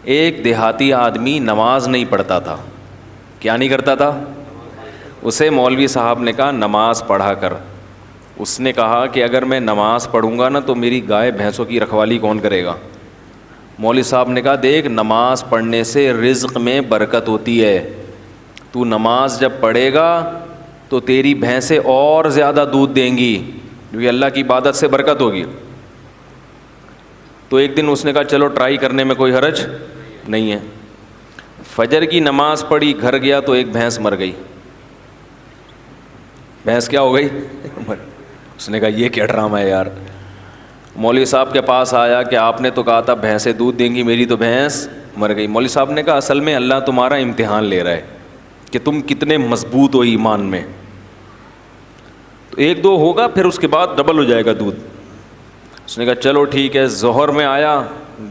ایک دیہاتی آدمی نماز نہیں پڑھتا تھا. کیا نہیں کرتا تھا؟ اسے مولوی صاحب نے کہا نماز پڑھا کر. اس نے کہا کہ اگر میں نماز پڑھوں گا نا تو میری گائے بھینسوں کی رکھوالی کون کرے گا؟ مولوی صاحب نے کہا دیکھ نماز پڑھنے سے رزق میں برکت ہوتی ہے. تو نماز جب پڑھے گا تو تیری بھینسیں اور زیادہ دودھ دیں گی کیونکہ اللہ کی عبادت سے برکت ہوگی. تو ایک دن اس نے کہا چلو ٹرائی کرنے میں کوئی حرج نہیں ہے. فجر کی نماز پڑھی, گھر گیا تو ایک بھینس مر گئی. بھینس کیا ہو گئی؟ اس نے کہا یہ کیا ڈرامہ ہے یار. مولوی صاحب کے پاس آیا کہ آپ نے تو کہا تھا بھینسیں دودھ دیں گی, میری تو بھینس مر گئی. مولوی صاحب نے کہا اصل میں اللہ تمہارا امتحان لے رہا ہے کہ تم کتنے مضبوط ہو ایمان میں. تو ایک دو ہوگا پھر اس کے بعد ڈبل ہو جائے گا دودھ. اس نے کہا چلو ٹھیک ہے. ظہر میں آیا,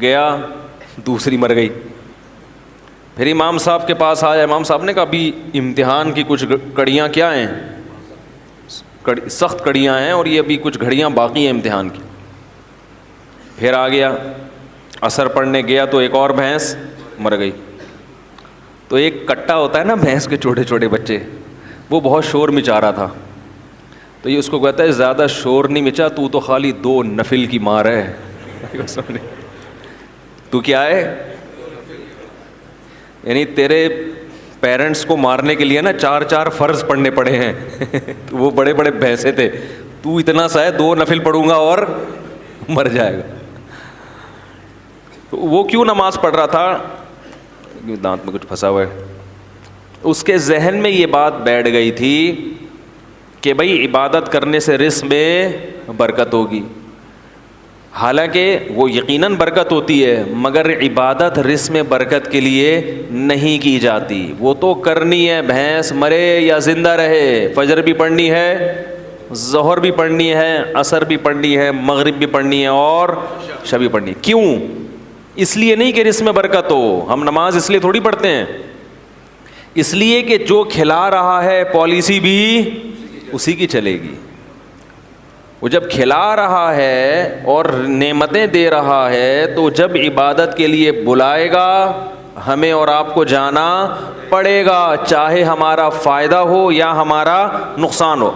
گیا, دوسری مر گئی. پھر امام صاحب کے پاس آیا. امام صاحب نے کہا ابھی امتحان کی کچھ کڑیاں کیا ہیں, سخت کڑیاں ہیں اور یہ ابھی کچھ گھڑیاں باقی ہیں امتحان کی. پھر آ گیا, عصر پڑھنے گیا تو ایک اور بھینس مر گئی. تو ایک کٹا ہوتا ہے نا بھینس کے چھوٹے چھوٹے بچے, وہ بہت شور مچا رہا تھا. تو یہ اس کو کہتا ہے زیادہ شور نہیں مچا, تو خالی 2 نفل کی مار ہے. تو کیا ہے, یعنی تیرے پیرنٹس کو مارنے کے لیے نا 4 فرض پڑھنے پڑے ہیں. وہ بڑے بڑے بھینسے تھے, تو اتنا سا ہے 2 نفل پڑھوں گا اور مر جائے گا. تو وہ کیوں نماز پڑھ رہا تھا؟ دانت میں کچھ پھنسا ہوا ہے. اس کے ذہن میں یہ بات بیٹھ گئی تھی کہ بھائی عبادت کرنے سے رزق میں برکت ہوگی. حالانکہ وہ یقیناً برکت ہوتی ہے, مگر عبادت رزق میں برکت کے لیے نہیں کی جاتی. وہ تو کرنی ہے, بھینس مرے یا زندہ رہے, فجر بھی پڑھنی ہے, ظہر بھی پڑھنی ہے, عصر بھی پڑھنی ہے, مغرب بھی پڑھنی ہے اور عشاء بھی پڑھنی ہے. کیوں؟ اس لیے نہیں کہ رزق میں برکت ہو. ہم نماز اس لیے تھوڑی پڑھتے ہیں, اس لیے کہ جو کھلا رہا ہے پالیسی بھی اسی کی چلے گی. وہ جب کھلا رہا ہے اور نعمتیں دے رہا ہے تو جب عبادت کے لیے بلائے گا ہمیں اور آپ کو جانا پڑے گا, چاہے ہمارا فائدہ ہو یا ہمارا نقصان ہو.